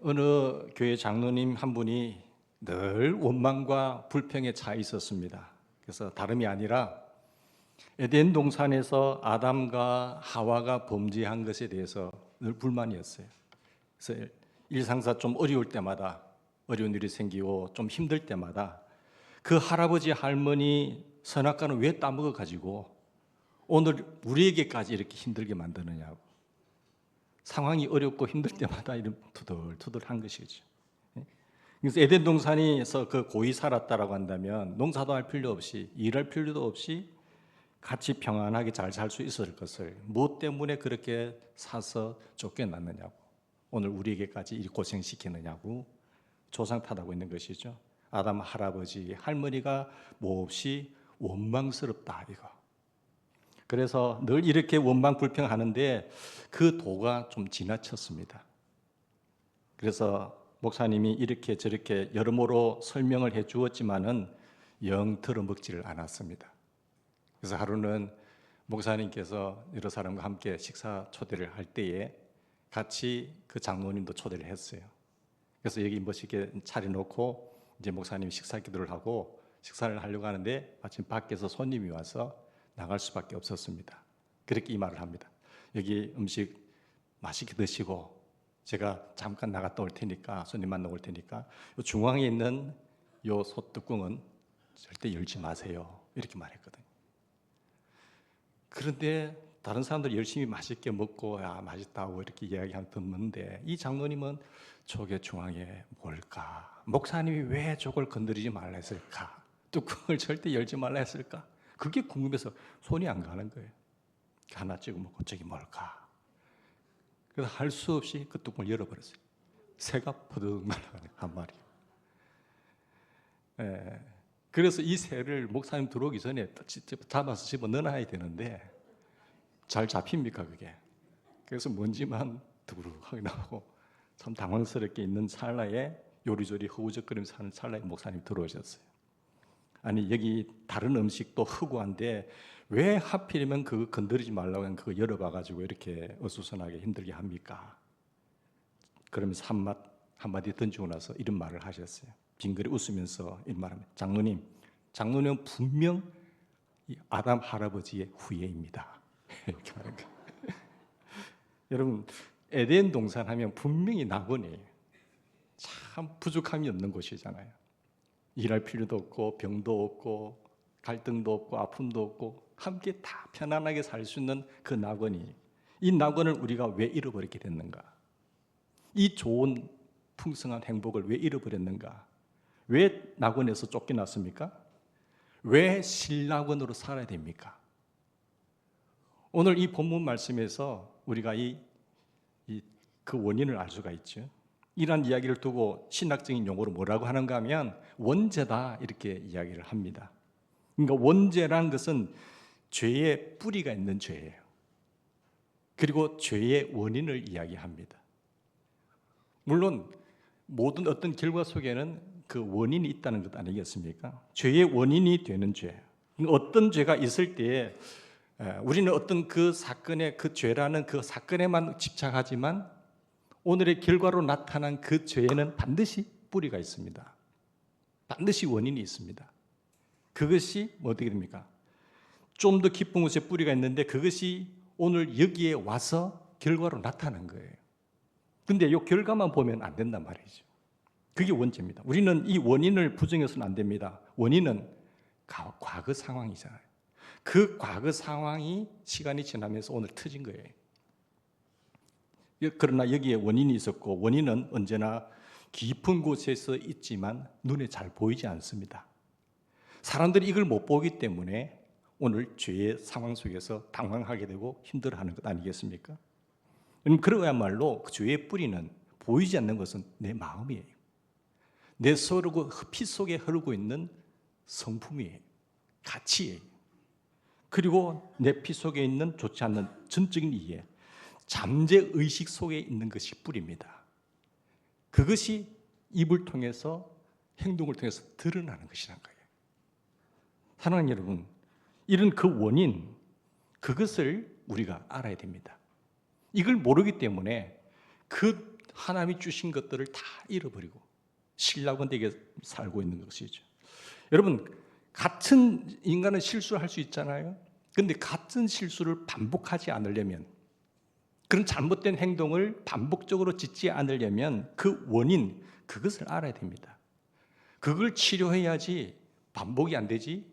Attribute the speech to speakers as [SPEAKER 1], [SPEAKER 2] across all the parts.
[SPEAKER 1] 어느 교회 장로님 한 분이 늘 원망과 불평에 차 있었습니다. 그래서 다름이 아니라 에덴 동산에서 아담과 하와가 범죄한 것에 대해서 늘 불만이었어요. 그래서 일상사 좀 어려울 때마다, 어려운 일이 생기고 좀 힘들 때마다 그 할아버지 할머니 선악과는 왜 따먹어 가지고 오늘 우리에게까지 이렇게 힘들게 만드느냐고, 상황이 어렵고 힘들 때마다 이런 투덜투덜한 것이죠. 그래서 에덴 동산에서 그 고이 살았다라고 한다면 농사도 할 필요 없이, 일할 필요도 없이 같이 평안하게 잘 살 수 있었을 것을 무엇 때문에 그렇게 사서 쫓겨났느냐고, 오늘 우리에게까지 이 고생시키느냐고 조상 탓하고 있는 것이죠. 아담 할아버지 할머니가 몹시 원망스럽다 이거. 그래서 늘 이렇게 원망 불평하는데 그 도가 좀 지나쳤습니다. 그래서 목사님이 이렇게 저렇게 여러모로 설명을 해 주었지만은 영 들어먹지를 않았습니다. 그래서 하루는 목사님께서 여러 사람과 함께 식사 초대를 할 때에 같이 그 장로님도 초대를 했어요. 그래서 여기 멋있게 차려놓고 이제 목사님이 식사 기도를 하고 식사를 하려고 하는데 마침 밖에서 손님이 와서 나갈 수밖에 없었습니다. 그렇게 이 말을 합니다. 여기 음식 맛있게 드시고 제가 잠깐 나갔다 올 테니까, 손님 만나고 올 테니까 요 중앙에 있는 요 소뚜껑은 절대 열지 마세요. 이렇게 말했거든요. 그런데 다른 사람들이 열심히 맛있게 먹고 야 맛있다고 이렇게 이야기하면 듣는데 이 장로님은 저게 중앙에 뭘까? 목사님이 왜 저걸 건드리지 말라 했을까? 뚜껑을 절대 열지 말라 했을까? 그게 궁금해서 손이 안 가는 거예요. 하나 찍어 먹고 저기 뭘까? 그래서 할 수 없이 그 뚜껑을 열어버렸어요. 새가 퍼득 날아가네 한 마리. 그래서 이 새를 목사님 들어오기 전에 잡아서 집어 넣어놔야 되는데 잘 잡힙니까 그게? 그래서 먼지만 두루하게 나오고 참 당황스럽게 있는 찰나에 요리조리 허우적거리면서 사는 찰나에 목사님 들어오셨어요. 아니 여기 다른 음식도 허구한데 왜 하필이면 그거 건드리지 말라고 하면 그거 열어봐가지고 이렇게 어수선하게 힘들게 합니까? 그러면서 한마디 던지고 나서 이런 말을 하셨어요. 빙그레 웃으면서 이런 말합니다. 장로님은 분명 아담 할아버지의 후예입니다. 이렇게 말한 거예요. 여러분 에덴 동산 하면 분명히 낙원이에요. 참 부족함이 없는 곳이잖아요. 일할 필요도 없고 병도 없고 갈등도 없고 아픔도 없고 함께 다 편안하게 살 수 있는 그 낙원이, 이 낙원을 우리가 왜 잃어버리게 됐는가? 이 좋은 풍성한 행복을 왜 잃어버렸는가? 왜 낙원에서 쫓겨났습니까? 왜 실낙원으로 살아야 됩니까? 오늘 이 본문 말씀에서 우리가 그 원인을 알 수가 있죠. 이런 이야기를 두고 신학적인 용어로 뭐라고 하는가 하면 원죄다 이렇게 이야기를 합니다. 그러니까 원죄란 것은 죄의 뿌리가 있는 죄예요. 그리고 죄의 원인을 이야기합니다. 물론 모든 어떤 결과 속에는 그 원인이 있다는 것 아니겠습니까? 죄의 원인이 되는 죄. 어떤 죄가 있을 때에 우리는 어떤 그 사건의 그 죄라는 그 사건에만 집착하지만 오늘의 결과로 나타난 그 죄에는 반드시 뿌리가 있습니다. 반드시 원인이 있습니다. 그것이 어떻게 됩니까? 좀 더 깊은 곳에 뿌리가 있는데 그것이 오늘 여기에 와서 결과로 나타난 거예요. 근데 이 결과만 보면 안 된단 말이죠. 그게 원죄입니다. 우리는 이 원인을 부정해서는 안 됩니다. 원인은 과거 상황이잖아요. 그 과거 상황이 시간이 지나면서 오늘 터진 거예요. 그러나 여기에 원인이 있었고 원인은 언제나 깊은 곳에서 있지만 눈에 잘 보이지 않습니다. 사람들이 이걸 못 보기 때문에 오늘 죄의 상황 속에서 당황하게 되고 힘들어하는 것 아니겠습니까? 그러야말로 그 죄의 뿌리는 보이지 않는 것은 내 마음이에요. 내 피 속에 흐르고 있는 성품이에요. 가치예요. 그리고 내 피 속에 있는 좋지 않는 전적인 이해, 잠재 의식 속에 있는 것이 뿌리입니다. 그것이 입을 통해서 행동을 통해서 드러나는 것이란 거예요. 사랑하는 여러분, 이런 그 원인, 그것을 우리가 알아야 됩니다. 이걸 모르기 때문에 그 하나님이 주신 것들을 다 잃어버리고 신라곤되게 살고 있는 것이죠. 여러분, 같은 인간은 실수를 할 수 있잖아요. 그런데 같은 실수를 반복하지 않으려면, 그런 잘못된 행동을 반복적으로 짓지 않으려면 그 원인, 그것을 알아야 됩니다. 그걸 치료해야지 반복이 안 되지.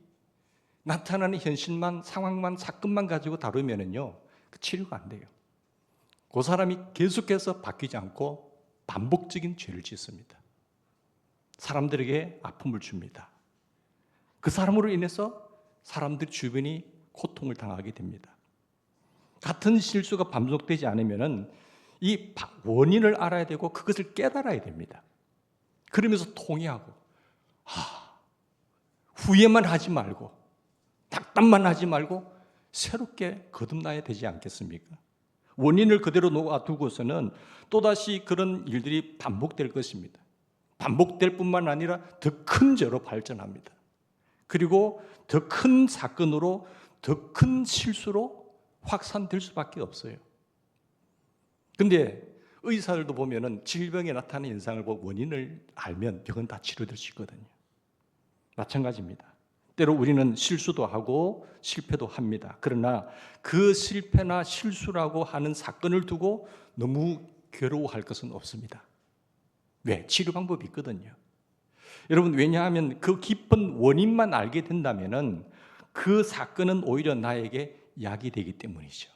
[SPEAKER 1] 나타나는 현실만, 상황만, 사건만 가지고 다루면은요, 그 치료가 안 돼요. 그 사람이 계속해서 바뀌지 않고 반복적인 죄를 짓습니다. 사람들에게 아픔을 줍니다. 그 사람으로 인해서 사람들 주변이 고통을 당하게 됩니다. 같은 실수가 반복되지 않으면은 이 원인을 알아야 되고 그것을 깨달아야 됩니다. 그러면서 통회하고, 후회만 하지 말고, 낙담만 하지 말고 새롭게 거듭나야 되지 않겠습니까? 원인을 그대로 놓아두고서는 또다시 그런 일들이 반복될 것입니다. 반복될 뿐만 아니라 더 큰 죄로 발전합니다. 그리고 더 큰 사건으로, 더 큰 실수로 확산될 수밖에 없어요. 근데 의사들도 보면은 질병에 나타나는 현상을 보고 원인을 알면 병은 다 치료될 수 있거든요. 마찬가지입니다. 때로 우리는 실수도 하고 실패도 합니다. 그러나 그 실패나 실수라고 하는 사건을 두고 너무 괴로워할 것은 없습니다. 왜? 치료 방법이 있거든요. 여러분, 왜냐하면 그 깊은 원인만 알게 된다면은 그 사건은 오히려 나에게 약이 되기 때문이죠.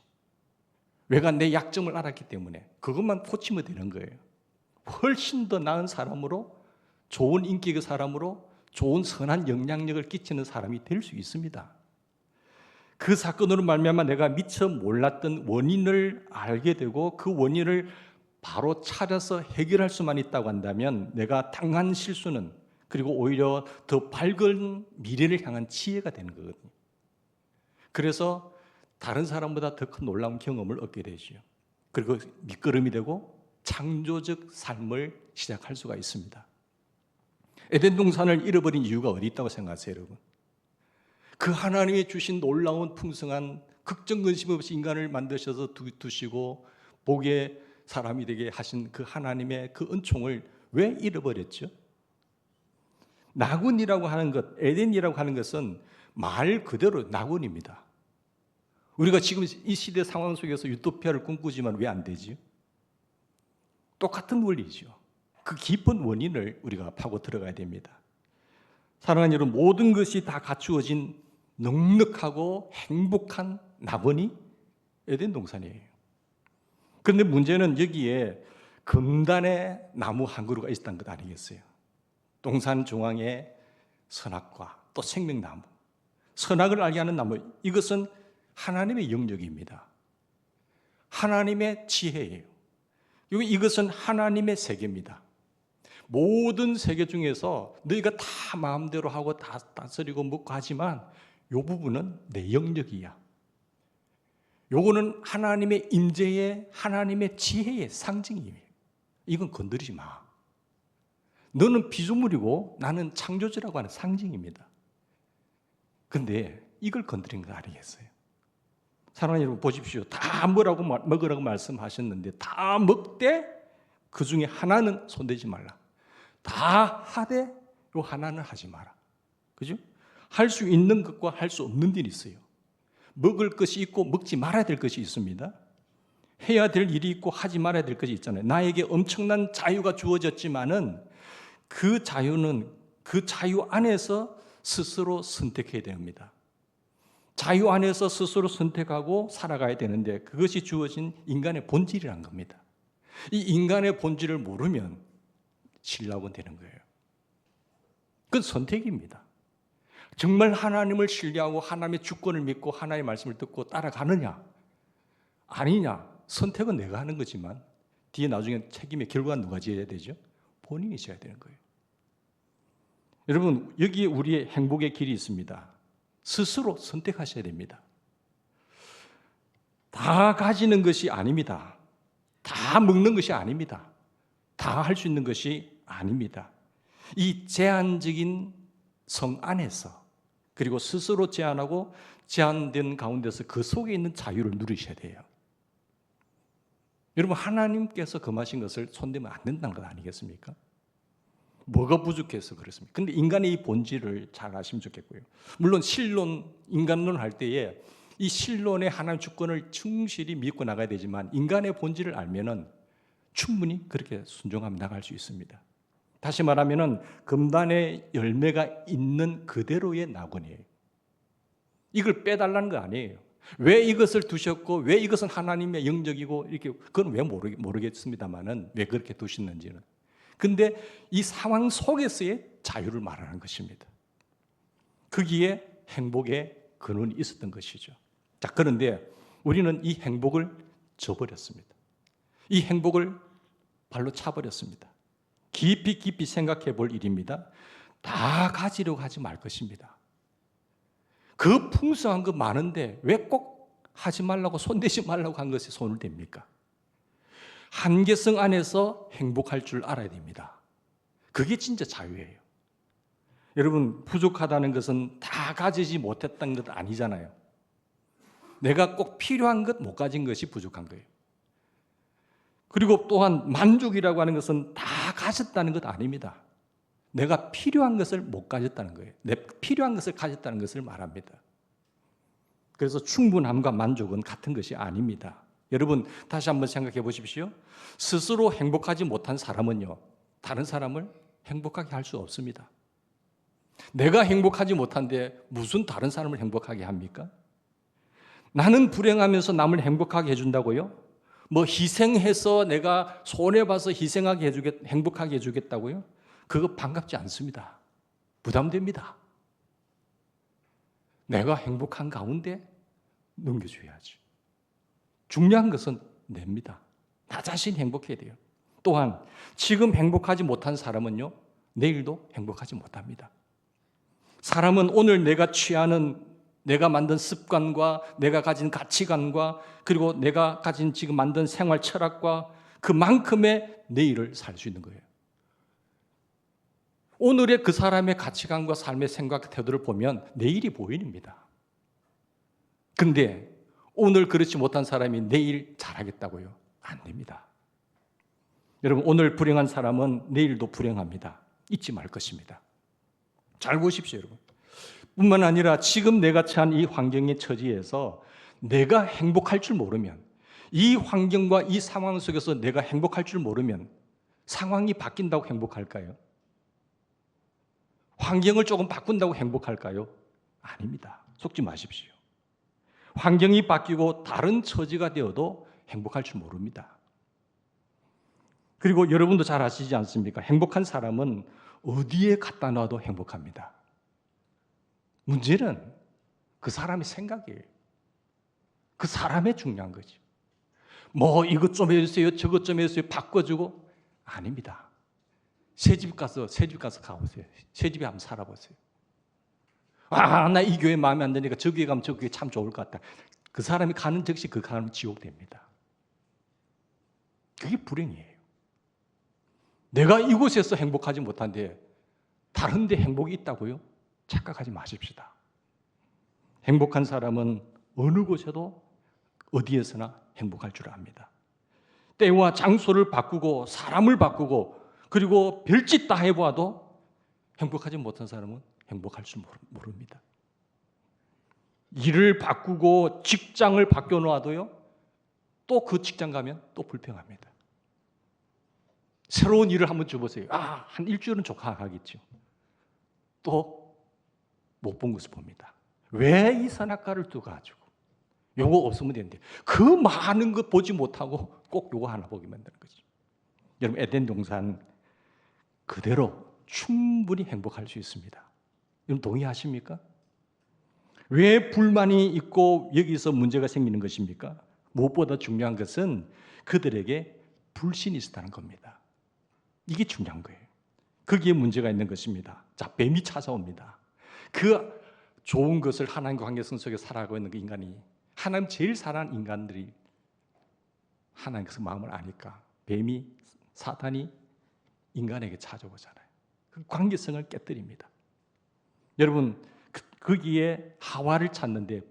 [SPEAKER 1] 왜가 내 약점을 알았기 때문에 그것만 고치면 되는 거예요. 훨씬 더 나은 사람으로, 좋은 인격의 사람으로, 좋은 선한 영향력을 끼치는 사람이 될 수 있습니다. 그 사건으로 말미암아 내가 미처 몰랐던 원인을 알게 되고 그 원인을 바로 찾아서 해결할 수만 있다고 한다면 내가 당한 실수는, 그리고 오히려 더 밝은 미래를 향한 지혜가 되는 거거든요. 그래서 다른 사람보다 더 큰 놀라운 경험을 얻게 되죠. 그리고 밑거름이 되고 창조적 삶을 시작할 수가 있습니다. 에덴 동산을 잃어버린 이유가 어디 있다고 생각하세요, 여러분? 그 하나님이 주신 놀라운 풍성한, 걱정근심 없이 인간을 만드셔서 두시고 복의 사람이 되게 하신 그 하나님의 그 은총을 왜 잃어버렸죠? 낙원이라고 하는 것, 에덴이라고 하는 것은 말 그대로 낙원입니다. 우리가 지금 이 시대 상황 속에서 유토피아를 꿈꾸지만 왜 안 되지? 똑같은 원리죠. 그 깊은 원인을 우리가 파고 들어가야 됩니다. 사랑하는 여러분, 모든 것이 다 갖추어진 넉넉하고 행복한 낙원이 에덴 동산이에요. 그런데 문제는 여기에 금단의 나무 한 그루가 있었던 것 아니겠어요? 동산 중앙에 선악과 또 생명나무, 선악을 알게 하는 나무, 이것은 하나님의 영역입니다. 하나님의 지혜예요. 이것은 하나님의 세계입니다. 모든 세계 중에서 너희가 다 마음대로 하고 다 다스리고 먹고 하지만 이 부분은 내 영역이야. 요거는 하나님의 임재의, 하나님의 지혜의 상징이에요. 이건 건드리지 마. 너는 피조물이고 나는 창조주라고 하는 상징입니다. 근데 이걸 건드린 거 아니겠어요? 사랑하는 여러분, 보십시오. 다 먹으라고 말씀하셨는데 다 먹되 그 중에 하나는 손대지 말라. 다 하되 요 하나는 하지 마라. 그죠? 할 수 있는 것과 할 수 없는 일이 있어요. 먹을 것이 있고 먹지 말아야 될 것이 있습니다. 해야 될 일이 있고 하지 말아야 될 것이 있잖아요. 나에게 엄청난 자유가 주어졌지만은 그 자유는 그 자유 안에서 스스로 선택해야 됩니다. 자유 안에서 스스로 선택하고 살아가야 되는데 그것이 주어진 인간의 본질이란 겁니다. 이 인간의 본질을 모르면 신라곤 되는 거예요. 그건 선택입니다. 정말 하나님을 신뢰하고 하나님의 주권을 믿고 하나님의 말씀을 듣고 따라가느냐 아니냐, 선택은 내가 하는 거지만 뒤에 나중에 책임의 결과는 누가 져야 되죠? 본인이 져야 되는 거예요. 여러분, 여기에 우리의 행복의 길이 있습니다. 스스로 선택하셔야 됩니다. 다 가지는 것이 아닙니다. 다 먹는 것이 아닙니다. 다 할 수 있는 것이 아닙니다. 이 제한적인 성 안에서, 그리고 스스로 제한하고 제한된 가운데서 그 속에 있는 자유를 누리셔야 돼요. 여러분, 하나님께서 금하신 것을 손대면 안 된다는 것 아니겠습니까? 뭐가 부족해서 그렇습니까? 근데 인간의 이 본질을 잘 아시면 좋겠고요. 물론 신론, 인간론 할 때에 이 신론의 하나님 주권을 충실히 믿고 나가야 되지만 인간의 본질을 알면은 충분히 그렇게 순종하며 나갈 수 있습니다. 다시 말하면은 금단의 열매가 있는 그대로의 낙원이에요. 이걸 빼달라는 거 아니에요. 왜 이것을 두셨고 왜 이것은 하나님의 영적이고 이렇게 그건 왜 모르겠습니다만은 왜 그렇게 두셨는지는. 근데 이 상황 속에서의 자유를 말하는 것입니다. 거기에 행복의 근원이 있었던 것이죠. 자, 그런데 우리는 이 행복을 저버렸습니다. 이 행복을 발로 차버렸습니다. 깊이 생각해 볼 일입니다. 다 가지려고 하지 말 것입니다. 그 풍성한 거 많은데 왜 꼭 하지 말라고 손대지 말라고 한 것에 손을 댑니까? 한계성 안에서 행복할 줄 알아야 됩니다. 그게 진짜 자유예요. 여러분, 부족하다는 것은 다 가지지 못했던 것 아니잖아요. 내가 꼭 필요한 것 못 가진 것이 부족한 거예요. 그리고 또한 만족이라고 하는 것은 다 가졌다는 것 아닙니다. 내가 필요한 것을 못 가졌다는 거예요. 내 필요한 것을 가졌다는 것을 말합니다. 그래서 충분함과 만족은 같은 것이 아닙니다. 여러분, 다시 한번 생각해 보십시오. 스스로 행복하지 못한 사람은요, 다른 사람을 행복하게 할 수 없습니다. 내가 행복하지 못한데 무슨 다른 사람을 행복하게 합니까? 나는 불행하면서 남을 행복하게 해준다고요? 뭐 희생해서 내가 손해봐서 행복하게 해주겠다고요? 그거 반갑지 않습니다. 부담됩니다. 내가 행복한 가운데 넘겨줘야지. 중요한 것은 냅니다. 나 자신이 행복해야 돼요. 또한 지금 행복하지 못한 사람은요, 내일도 행복하지 못합니다. 사람은 오늘 내가 취하는, 내가 만든 습관과 내가 가진 가치관과 그리고 내가 가진 지금 만든 생활 철학과 그만큼의 내일을 살 수 있는 거예요. 오늘의 그 사람의 가치관과 삶의 생각, 태도를 보면 내일이 보입니다. 근데 오늘 그렇지 못한 사람이 내일 잘하겠다고요? 안 됩니다. 여러분, 오늘 불행한 사람은 내일도 불행합니다. 잊지 말 것입니다. 잘 보십시오, 여러분. 뿐만 아니라 지금 내가 처한 이 환경의 처지에서 내가 행복할 줄 모르면, 이 환경과 이 상황 속에서 내가 행복할 줄 모르면 상황이 바뀐다고 행복할까요? 환경을 조금 바꾼다고 행복할까요? 아닙니다. 속지 마십시오. 환경이 바뀌고 다른 처지가 되어도 행복할 줄 모릅니다. 그리고 여러분도 잘 아시지 않습니까? 행복한 사람은 어디에 갖다 놔도 행복합니다. 문제는 그 사람의 생각이에요. 그 사람의 중요한 거죠. 뭐 이것 좀 해주세요, 저것 좀 해주세요, 바꿔주고 아닙니다. 새집 가서 가보세요. 새집에 한번 살아보세요. 아, 나 이 교회 마음에 안 드니까 저 교회 가면 저 교회 참 좋을 것 같다. 그 사람이 가는 즉시 그 사람은 지옥됩니다. 그게 불행이에요. 내가 이곳에서 행복하지 못한데 다른 데 행복이 있다고요? 착각하지 마십시다. 행복한 사람은 어느 곳에도 어디에서나 행복할 줄 압니다. 때와 장소를 바꾸고 사람을 바꾸고 그리고 별짓 다 해보아도 행복하지 못한 사람은 행복할 줄 모릅니다. 일을 바꾸고 직장을 바꿔놓아도요, 또 그 직장 가면 또 불평합니다. 새로운 일을 한번 줘보세요. 아, 한 일주일은 조카하겠죠. 또 못 본 것을 봅니다. 왜 이 선악과를 두가지고 요거 없으면 되는데 그 많은 것 보지 못하고 꼭 요거 하나 보게 만드는 거죠. 여러분, 에덴 동산 그대로 충분히 행복할 수 있습니다. 여러분 동의하십니까? 왜 불만이 있고 여기서 문제가 생기는 것입니까? 무엇보다 중요한 것은 그들에게 불신이 있었다는 겁니다. 이게 중요한 거예요. 거기에 문제가 있는 것입니다. 자, 뱀이 찾아옵니다. 그 좋은 것을 하나님과 관계성 속에 살아가고 있는 그 인간이, 하나님 제일 사랑하는 인간들이 하나님께서 마음을 아니까 뱀이, 사탄이 인간에게 찾아오잖아요. 그 관계성을 깨뜨립니다. 여러분, 거기에 하와를 찾는데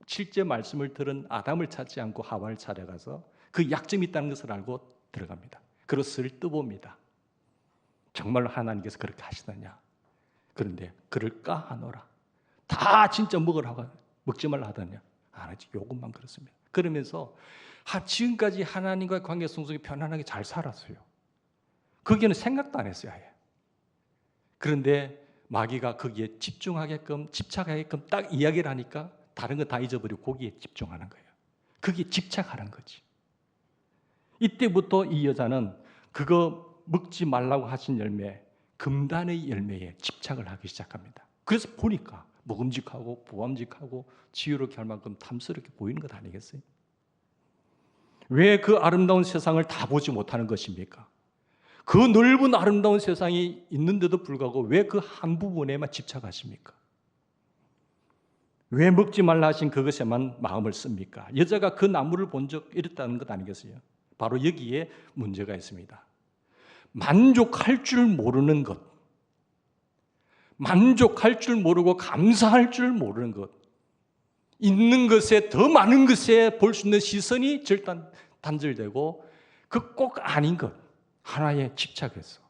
[SPEAKER 1] 7제 말씀을 들은 아담을 찾지 않고 하와를 찾아가서 그 약점이 있다는 것을 알고 들어갑니다. 그리고 슬 떠봅니다. 정말로 하나님께서 그렇게 하시더냐. 그런데 그럴까 하노라. 다 진짜 먹으라고 먹지 말라 하더냐. 안 하지. 요것만 그렇습니다. 그러면서 지금까지 하나님과의 관계 속에 편안하게 잘 살았어요. 거기에는 생각도 안 했어요. 아예. 그런데 마귀가 거기에 집착하게끔 딱 이야기를 하니까 다른 거 다 잊어버리고 거기에 집중하는 거예요. 거기에 집착하는 거지. 이때부터 이 여자는 그거 먹지 말라고 하신 열매, 금단의 열매에 집착을 하기 시작합니다. 그래서 보니까 먹음직하고 보암직하고 지혜롭게 할 만큼 탐스럽게 보이는 것 아니겠어요? 왜 그 아름다운 세상을 다 보지 못하는 것입니까? 그 넓은 아름다운 세상이 있는데도 불구하고 왜 그 한 부분에만 집착하십니까? 왜 먹지 말라 하신 그것에만 마음을 씁니까? 여자가 그 나무를 본 적 이랬다는 것 아니겠어요? 바로 여기에 문제가 있습니다. 만족할 줄 모르는 것, 만족할 줄 모르고 감사할 줄 모르는 것, 있는 것에 더 많은 것에 볼 수 있는 시선이 단절되고 그 꼭 아닌 것 하나에 집착해서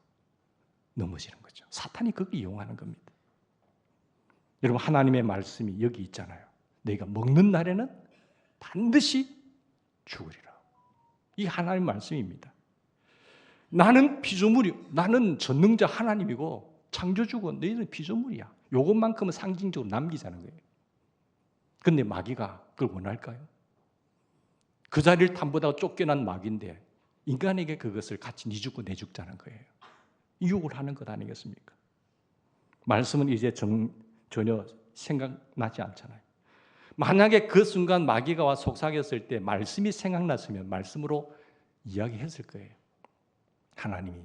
[SPEAKER 1] 넘어지는 거죠. 사탄이 그걸 이용하는 겁니다. 여러분, 하나님의 말씀이 여기 있잖아요. 너희가 먹는 날에는 반드시 죽으리라. 이 하나님의 말씀입니다. 나는 피조물이, 나는 전능자 하나님이고 창조주고 너희는 피조물이야. 이것만큼은 상징적으로 남기자는 거예요. 그런데 마귀가 그걸 원할까요? 그 자리를 탐보다가 쫓겨난 마귀인데 인간에게 그것을 같이 니 죽고 내 죽자는 거예요. 유혹을 하는 것 아니겠습니까? 말씀은 이제 전혀 생각나지 않잖아요. 만약에 그 순간 마귀가 와 속삭였을 때 말씀이 생각났으면 말씀으로 이야기했을 거예요. 하나님이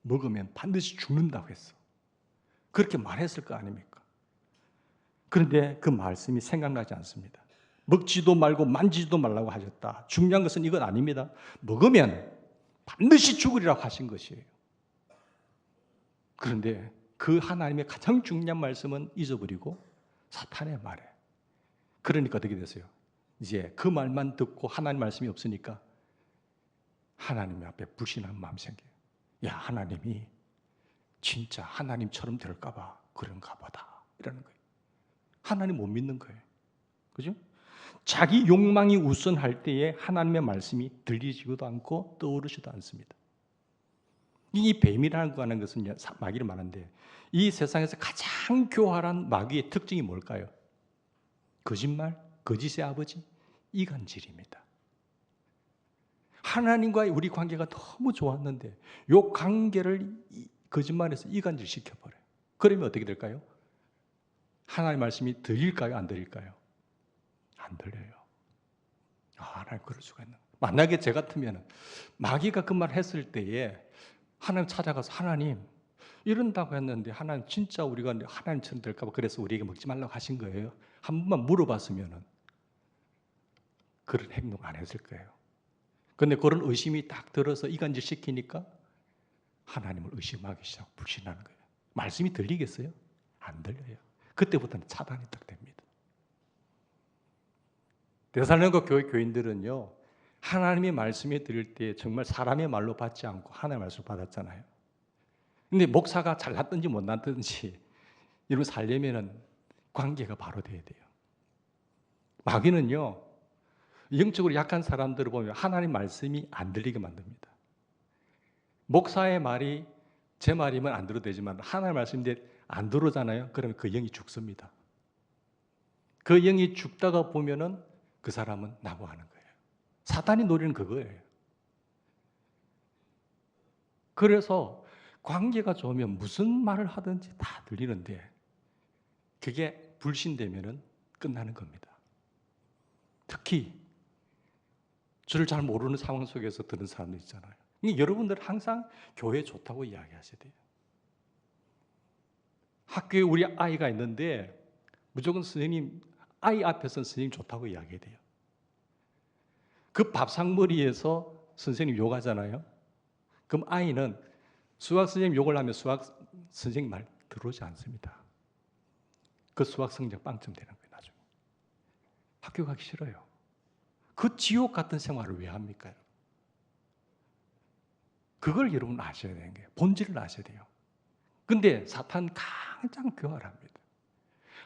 [SPEAKER 1] 먹으면 반드시 죽는다고 했어. 그렇게 말했을 거 아닙니까? 그런데 그 말씀이 생각나지 않습니다. 먹지도 말고 만지지도 말라고 하셨다. 중요한 것은 이건 아닙니다. 먹으면 반드시 죽으리라고 하신 것이에요. 그런데 그 하나님의 가장 중요한 말씀은 잊어버리고 사탄의 말에. 그러니까 어떻게 됐어요? 이제 그 말만 듣고 하나님 말씀이 없으니까 하나님 앞에 불신한 마음이 생겨요. 야, 하나님이 진짜 하나님처럼 될까 봐 그런가 보다. 이러는 거예요. 하나님 못 믿는 거예요. 그죠? 자기 욕망이 우선할 때에 하나님의 말씀이 들리지도 않고 떠오르지도 않습니다. 이 뱀이라고 하는 것은 마귀를 말하는데 이 세상에서 가장 교활한 마귀의 특징이 뭘까요? 거짓말, 거짓의 아버지, 이간질입니다. 하나님과의 우리 관계가 너무 좋았는데 이 관계를 거짓말해서 이간질 시켜버려요. 그러면 어떻게 될까요? 하나님 말씀이 들릴까요? 안 들릴까요? 안 들려요. 하나님 그럴 수가 있나? 만약에 제 같으면 마귀가 그 말 했을 때에 하나님 찾아가서 하나님 이런다고 했는데 하나님 진짜 우리가 하나님처럼 될까 봐 그래서 우리에게 먹지 말라고 하신 거예요? 한 번만 물어봤으면 그런 행동 안 했을 거예요. 그런데 그런 의심이 딱 들어서 이간질 시키니까 하나님을 의심하기 시작, 불신하는 거예요. 말씀이 들리겠어요? 안 들려요. 그때부터는 차단이 딱 됩니다. 데살로니가 교회 교인들은요, 하나님의 말씀이 들을 때 정말 사람의 말로 받지 않고 하나님의 말씀을 받았잖아요. 근데 목사가 잘났든지 못났든지 이런 살려면은 관계가 바로 돼야 돼요. 마귀는요, 영적으로 약한 사람들을 보면 하나님 말씀이 안 들리게 만듭니다. 목사의 말이 제 말이면 안 들어도 되지만 하나님 말씀인데 안 들어오잖아요. 그러면 그 영이 죽습니다. 그 영이 죽다가 보면은 그 사람은 나고 하는 거예요. 사탄이 노리는 그거예요. 그래서 관계가 좋으면 무슨 말을 하든지 다 들리는데 그게 불신되면은 끝나는 겁니다. 특히 저를 잘 모르는 상황 속에서 듣는 사람들 있잖아요. 여러분들 항상 교회 좋다고 이야기하셔야 돼요. 학교에 우리 아이가 있는데 무조건 선생님, 아이 앞에서는 선생님 좋다고 이야기해야 돼요. 그 밥상머리에서 선생님 욕하잖아요. 그럼 아이는 수학 선생님 욕을 하면 수학 선생님 말 들어오지 않습니다. 그 수학 성적 빵점 되는 거예요, 나중에. 학교 가기 싫어요. 그 지옥 같은 생활을 왜 합니까? 그걸 여러분 아셔야 되는 거예요. 본질을 아셔야 돼요. 근데 사탄 가장 교활합니다.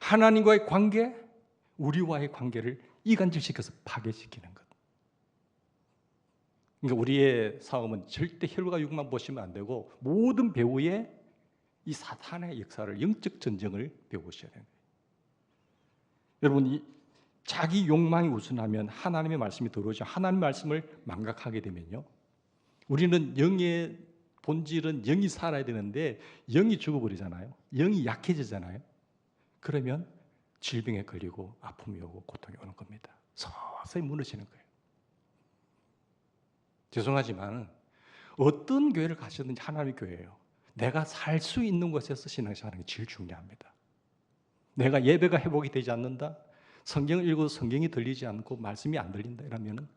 [SPEAKER 1] 하나님과의 관계, 우리와의 관계를 이간질시켜서 파괴시키는 것. 그러니까 우리의 싸움은 절대 혈과 육만 보시면 안 되고 모든 배후의 이 사탄의 역사를, 영적 전쟁을 배우셔야 돼요. 여러분, 이 자기 욕망이 우선하면 하나님의 말씀이 들어오죠. 하나님의 말씀을 망각하게 되면요, 우리는 영의 본질은 영이 살아야 되는데 영이 죽어버리잖아요. 영이 약해지잖아요. 그러면 질병에 걸리고 아픔이 오고 고통이 오는 겁니다. 서서히 무너지는 거예요. 죄송하지만 어떤 교회를 가시든지 하나님의 교회예요. 내가 살 수 있는 곳에서 신앙생활하는 게 제일 중요합니다. 내가 예배가 회복이 되지 않는다, 성경을 읽어도 성경이 들리지 않고 말씀이 안 들린다 이러면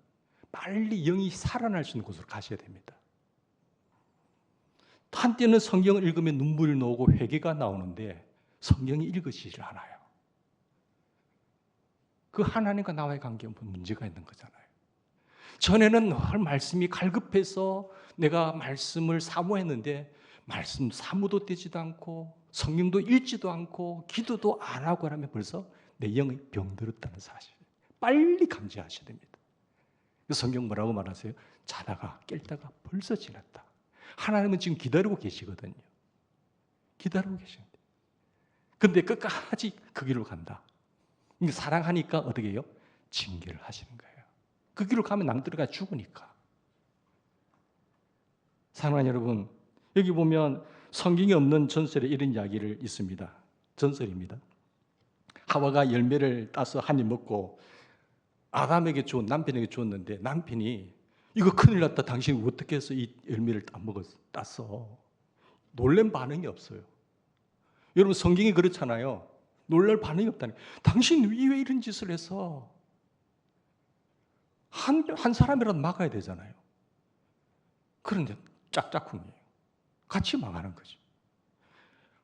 [SPEAKER 1] 빨리 영이 살아날 수 있는 곳으로 가셔야 됩니다. 한때는 성경을 읽으면 눈물이 나오고 회개가 나오는데 성경이 읽으시질 않아요. 그 하나님과 나와의 관계에 문제가 있는 거잖아요. 전에는 늘 말씀이 갈급해서 내가 말씀을 사모했는데 말씀 사모도 되지도 않고 성경도 읽지도 않고 기도도 안 하고 하면 벌써 내 영이 병들었다는 사실 빨리 감지하셔야 됩니다. 성경 뭐라고 말하세요? 자다가 깰다가 벌써 지났다. 하나님은 지금 기다리고 계시거든요. 기다리고 계십니다. 근데 끝까지 그 길로 간다. 사랑하니까 어떻게 해요? 징계를 하시는 거예요. 그 길로 가면 낭떠러가 죽으니까. 사랑하는 여러분, 여기 보면 성경에 없는 전설에 이런 이야기를 있습니다. 전설입니다. 하와가 열매를 따서 한 입 먹고 아담에게 남편에게 줬는데 남편이 이거 큰일 났다. 당신이 어떻게 해서 이 열매를 땄어? 놀란 반응이 없어요. 여러분, 성경이 그렇잖아요. 놀랄 반응이 없다니. 당신 왜 이런 짓을 해서? 한 사람이라도 막아야 되잖아요. 그런데 짝짝꿍이에요. 같이 망하는 거죠.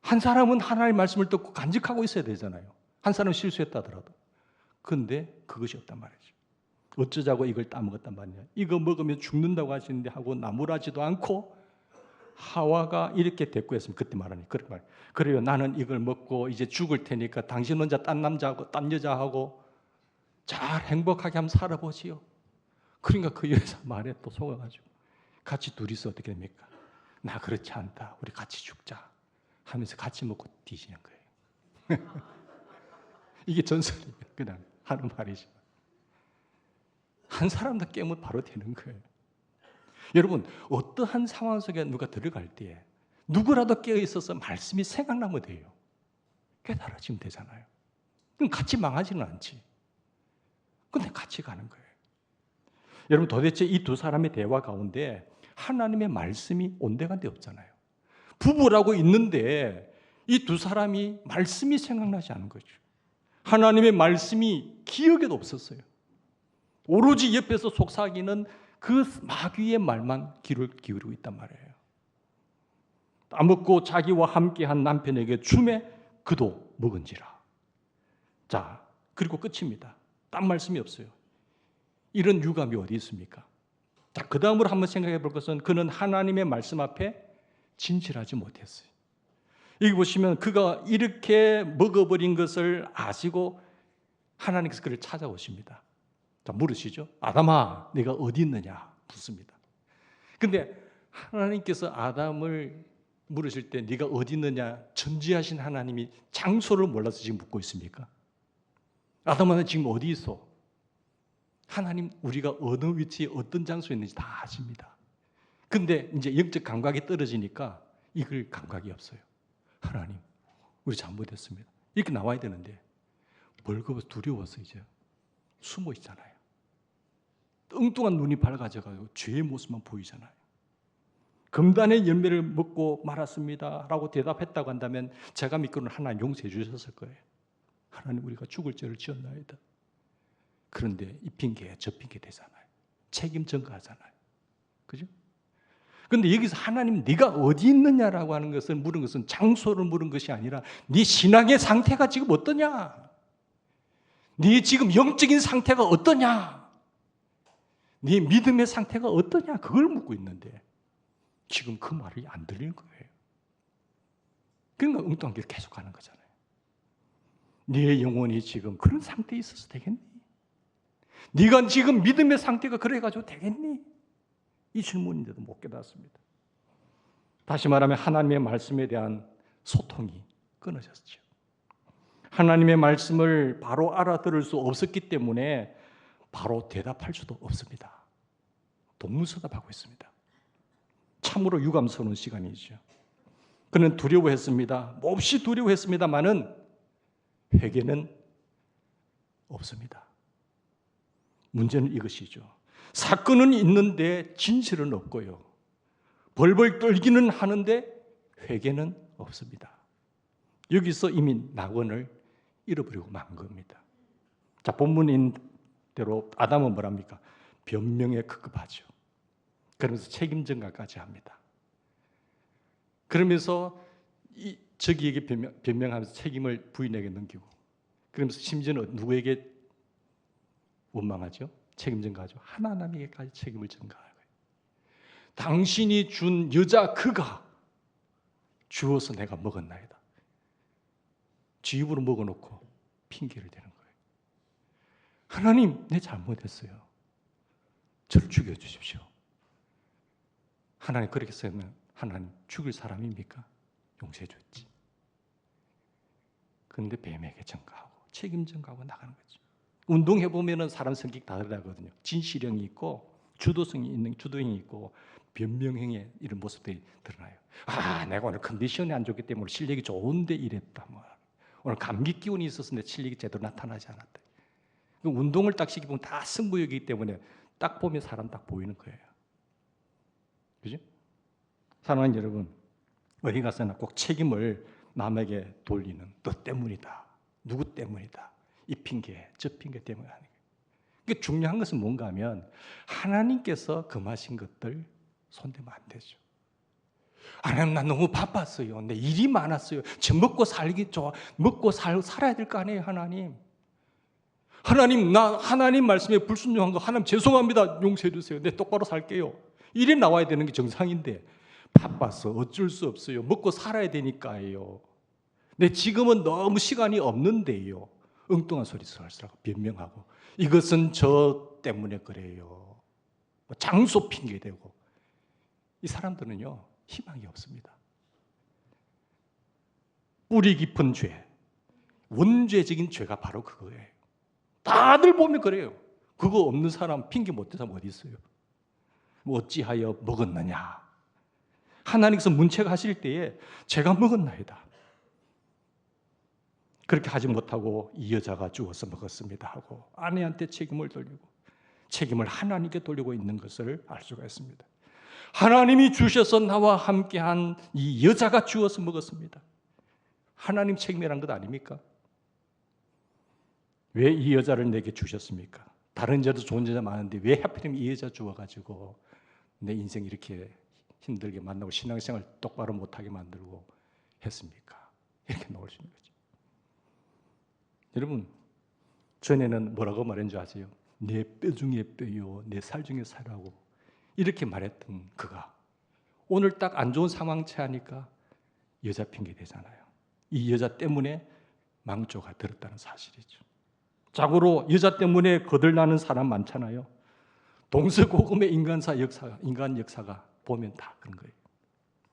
[SPEAKER 1] 한 사람은 하나님의 말씀을 듣고 간직하고 있어야 되잖아요. 한 사람은 실수했다 하더라도. 그런데 그것이 없단 말이죠. 어쩌자고 이걸 따먹었단 말이냐. 이거 먹으면 죽는다고 하시는데 하고 나무라지도 않고 하와가 이렇게 대꾸했으면 그때 말하니 그렇게 말. 그래요. 나는 이걸 먹고 이제 죽을 테니까 당신 혼자 딴 남자하고 딴 여자하고 잘 행복하게 한번 살아보지요. 그러니까 그 여자 말에 또 속아가지고 같이 둘이서 어떻게 됩니까? 나 그렇지 않다. 우리 같이 죽자 하면서 같이 먹고 뒤지는 거예요. 이게 전설이에요. 그냥 하는 말이죠. 한 사람도 깨면 바로 되는 거예요. 여러분, 어떠한 상황 속에 누가 들어갈 때 누구라도 깨어있어서 말씀이 생각나면 돼요. 깨달아지면 되잖아요. 그럼 같이 망하지는 않지. 근데 같이 가는 거예요. 여러분, 도대체 이 두 사람의 대화 가운데 하나님의 말씀이 온데간데 없잖아요. 부부라고 있는데 이 두 사람이 말씀이 생각나지 않은 거죠. 하나님의 말씀이 기억에도 없었어요. 오로지 옆에서 속삭이는 그 마귀의 말만 귀를 기울이고 있단 말이에요. 따먹고 자기와 함께한 남편에게 주매 그도 먹은지라. 자, 그리고 끝입니다. 딴 말씀이 없어요. 이런 유감이 어디 있습니까? 자, 그 다음으로 한번 생각해 볼 것은 그는 하나님의 말씀 앞에 진실하지 못했어요. 여기 보시면 그가 이렇게 먹어버린 것을 아시고 하나님께서 그를 찾아오십니다. 자, 물으시죠. 아담아, 네가 어디 있느냐? 묻습니다. 근데 하나님께서 아담을 물으실 때 네가 어디 있느냐? 전지하신 하나님이 장소를 몰라서 지금 묻고 있습니까? 아담아, 너 지금 어디 있어? 하나님, 우리가 어느 위치에 어떤 장소에 있는지 다 아십니다. 근데 이제 영적 감각이 떨어지니까 이걸 감각이 없어요. 하나님, 우리 잘못했습니다. 이렇게 나와야 되는데 벌거벗어 두려워서 이제 숨어 있잖아요. 엉뚱한 눈이 밝아져가지고 죄의 모습만 보이잖아요. 금단의 열매를 먹고 말았습니다 라고 대답했다고 한다면 제가 믿기로는 하나님 용서해 주셨을 거예요. 하나님, 우리가 죽을 죄를 지었나이다. 그런데 이 핑계 저 핑계 되잖아요. 책임 전가하잖아요. 그죠? 그런데 여기서 하나님 네가 어디 있느냐라고 하는 것을 물은 것은 장소를 물은 것이 아니라 네 신앙의 상태가 지금 어떠냐? 네 지금 영적인 상태가 어떠냐? 네 믿음의 상태가 어떠냐? 그걸 묻고 있는데 지금 그 말이 안 들리는 거예요. 그러니까 엉뚱한 길 계속 가는 거잖아요. 네 영혼이 지금 그런 상태에 있어서 되겠니? 네가 지금 믿음의 상태가 그래가지고 되겠니? 이 질문인데도 못 깨닫습니다. 다시 말하면 하나님의 말씀에 대한 소통이 끊어졌죠. 하나님의 말씀을 바로 알아들을 수 없었기 때문에 바로 대답할 수도 없습니다. 동문서답하고 있습니다. 참으로 유감스러운 시간이죠. 그는 두려워했습니다. 몹시 두려워했습니다마는 회개는 없습니다. 문제는 이것이죠. 사건은 있는데 진실은 없고요. 벌벌 떨기는 하는데 회개는 없습니다. 여기서 이미 낙원을 잃어버리고 만 겁니다. 자, 본문인 대로 아담은 뭐랍니까? 변명에 급급하죠. 그러면서 책임 전가까지 합니다. 그러면서 저기에게 변명하면서 책임을 부인에게 넘기고, 그러면서 심지어는 누구에게 원망하죠? 책임 전가하죠. 하나님에게까지 책임을 전가하는 거예요. 당신이 준 여자 그가 주어서 내가 먹었나이다. 지 입으로 먹어놓고 핑계를 대는 거예요. 하나님, 내 잘못했어요. 저를 죽여주십시오. 하나님 그렇게 쓰면 하나님 죽일 사람입니까? 용서해 줬지. 그런데 뱀에게 전가하고 책임 전가하고 나가는 거죠. 운동해 보면은 사람 성격 다 다르거든요. 진실형이 있고 주도성이 있는 주도형이 있고 변명형의 이런 모습들이 드러나요. 아, 내가 오늘 컨디션이 안 좋기 때문에 실력이 좋은데 이랬다. 뭐. 오늘 감기 기운이 있어서 내 실력이 제대로 나타나지 않았다. 운동을 딱 시키면 다 승부욕이기 때문에 딱 보면 사람 딱 보이는 거예요. 그죠? 사랑하는 여러분, 어디 가서나 꼭 책임을 남에게 돌리는 너 때문이다. 누구 때문이다. 이 핑계, 저 핑계 때문에 하는 거예요. 그러니까 중요한 것은 뭔가 하면 하나님께서 금하신 것들 손대면 안 되죠. 하나님, 나 너무 바빴어요. 내 일이 많았어요. 저 먹고 살기 좋아. 먹고 살아야 될 거 아니에요, 하나님. 하나님, 나 하나님 말씀에 불순종한 거 하나님 죄송합니다. 용서해 주세요. 내 똑바로 살게요. 이래 나와야 되는 게 정상인데 바빠서 어쩔 수 없어요. 먹고 살아야 되니까요. 내 지금은 너무 시간이 없는데요. 엉뚱한 소리 설설하고 변명하고 이것은 저 때문에 그래요. 장소 핑계대고 이 사람들은요 희망이 없습니다. 뿌리 깊은 죄, 원죄적인 죄가 바로 그거예요. 다들 보면 그래요. 그거 없는 사람 핑계 못 댄 사람 어디 있어요? 뭐 어찌하여 먹었느냐? 하나님께서 문책하실 때에 제가 먹었나이다. 그렇게 하지 못하고 이 여자가 주워서 먹었습니다 하고 아내한테 책임을 돌리고 책임을 하나님께 돌리고 있는 것을 알 수가 있습니다. 하나님이 주셔서 나와 함께한 이 여자가 주워서 먹었습니다. 하나님 책임이란 것 아닙니까? 왜 이 여자를 내게 주셨습니까? 다른 여자도 좋은 여자 많은데 왜 하필이면 이 여자 주어가지고 내 인생 이렇게 힘들게 만나고 신앙생활 똑바로 못하게 만들고 했습니까? 이렇게 나올 수 있는 거죠. 여러분, 전에는 뭐라고 말했는지 아세요? 내 뼈 중에 뼈요, 내 살 중에 살하고 이렇게 말했던 그가 오늘 딱 안 좋은 상황 처하니까 여자 핑계 대잖아요. 이 여자 때문에 망조가 들었다는 사실이죠. 자고로 여자 때문에 거들나는 사람 많잖아요. 동서고금의 인간 역사가 보면 다 그런 거예요.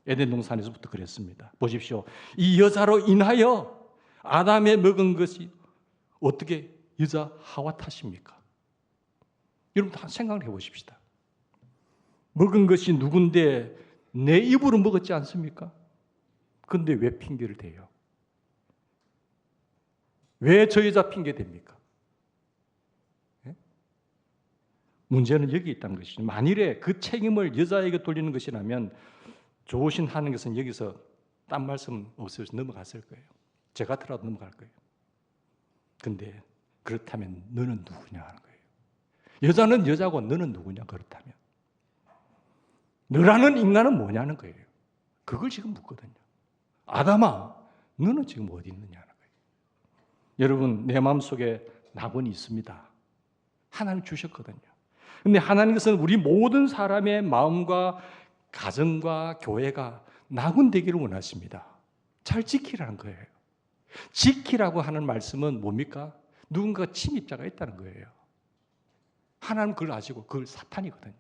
[SPEAKER 1] 에덴 동산에서부터 그랬습니다. 보십시오. 이 여자로 인하여 아담에 먹은 것이 어떻게 여자 하와 탓입니까? 여러분 다 생각을 해보십시다. 먹은 것이 누군데 내 입으로 먹었지 않습니까? 그런데 왜 핑계를 대요? 왜 저 여자 핑계 됩니까? 문제는 여기 있다는 것이죠. 만일에 그 책임을 여자에게 돌리는 것이라면 좋으신 하나님께서는 여기서 딴 말씀 없어서 넘어갔을 거예요. 저 같으라도 넘어갈 거예요. 근데 그렇다면 너는 누구냐 하는 거예요. 여자는 여자고 너는 누구냐 그렇다면. 너라는 인간은 뭐냐는 거예요. 그걸 지금 묻거든요. 아담아, 너는 지금 어디 있느냐는 거예요. 여러분, 내 마음속에 낙원이 있습니다. 하나님 주셨거든요. 근데 하나님께서는 우리 모든 사람의 마음과 가정과 교회가 낙원되기를 원하십니다. 잘 지키라는 거예요. 지키라고 하는 말씀은 뭡니까? 누군가 침입자가 있다는 거예요. 하나님 그걸 아시고 그걸 사탄이거든요.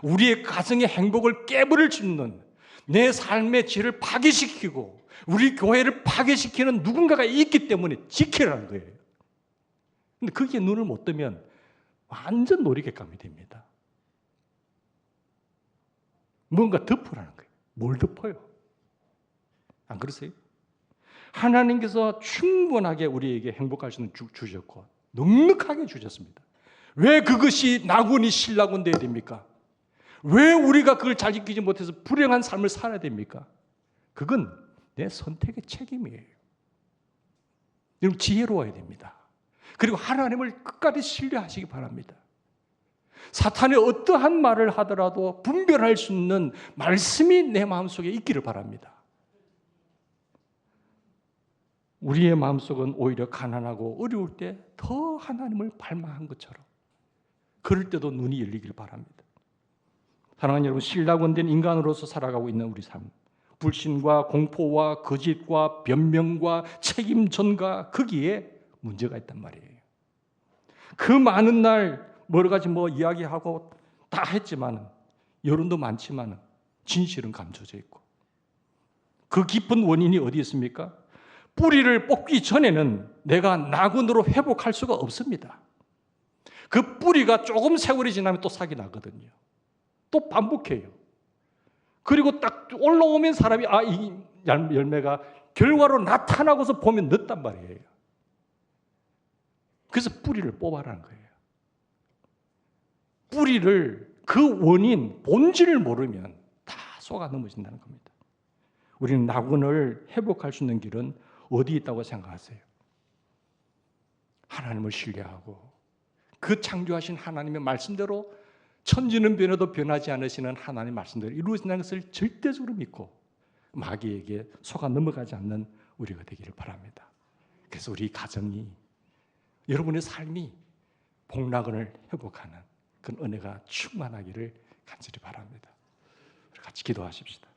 [SPEAKER 1] 우리의 가정의 행복을 깨부를 짓는, 내 삶의 질을 파괴시키고 우리 교회를 파괴시키는 누군가가 있기 때문에 지키라는 거예요. 근데 거기에 눈을 못 뜨면 완전 놀이객감이 됩니다. 뭔가 덮으라는 거예요. 뭘 덮어요? 안 그러세요? 하나님께서 충분하게 우리에게 행복할 수 있는 주셨고 넉넉하게 주셨습니다. 왜 그것이 낙원이 신낙원 되어야 됩니까? 왜 우리가 그걸 잘 지키지 못해서 불행한 삶을 살아야 됩니까? 그건 내 선택의 책임이에요. 여러분 지혜로워야 됩니다. 그리고 하나님을 끝까지 신뢰하시기 바랍니다. 사탄이 어떠한 말을 하더라도 분별할 수 있는 말씀이 내 마음속에 있기를 바랍니다. 우리의 마음속은 오히려 가난하고 어려울 때 더 하나님을 발망한 것처럼 그럴 때도 눈이 열리길 바랍니다. 사랑하는 여러분, 신낙원된 인간으로서 살아가고 있는 우리 삶, 불신과 공포와 거짓과 변명과 책임 전가, 거기에 문제가 있단 말이에요. 그 많은 날 여러 가지 이야기하고 다 했지만 여론도 많지만 진실은 감춰져 있고 그 깊은 원인이 어디 있습니까? 뿌리를 뽑기 전에는 내가 낙원으로 회복할 수가 없습니다. 그 뿌리가 조금 세월이 지나면 또 싹이 나거든요. 또 반복해요. 그리고 딱 올라오면 사람이 이 열매가 결과로 나타나고서 보면 늦단 말이에요. 그래서 뿌리를 뽑아라는 거예요. 뿌리를 그 원인, 본질을 모르면 다 쏘가 넘어진다는 겁니다. 우리는 낙원을 회복할 수 있는 길은 어디 있다고 생각하세요? 하나님을 신뢰하고 그 창조하신 하나님의 말씀대로 천지는 변해도 변하지 않으시는 하나님의 말씀대로 이루어진다는 것을 절대적으로 믿고 마귀에게 속아 넘어가지 않는 우리가 되기를 바랍니다. 그래서 우리 가정이, 여러분의 삶이 복낙원을 회복하는 그런 은혜가 충만하기를 간절히 바랍니다. 우리 같이 기도하십시다.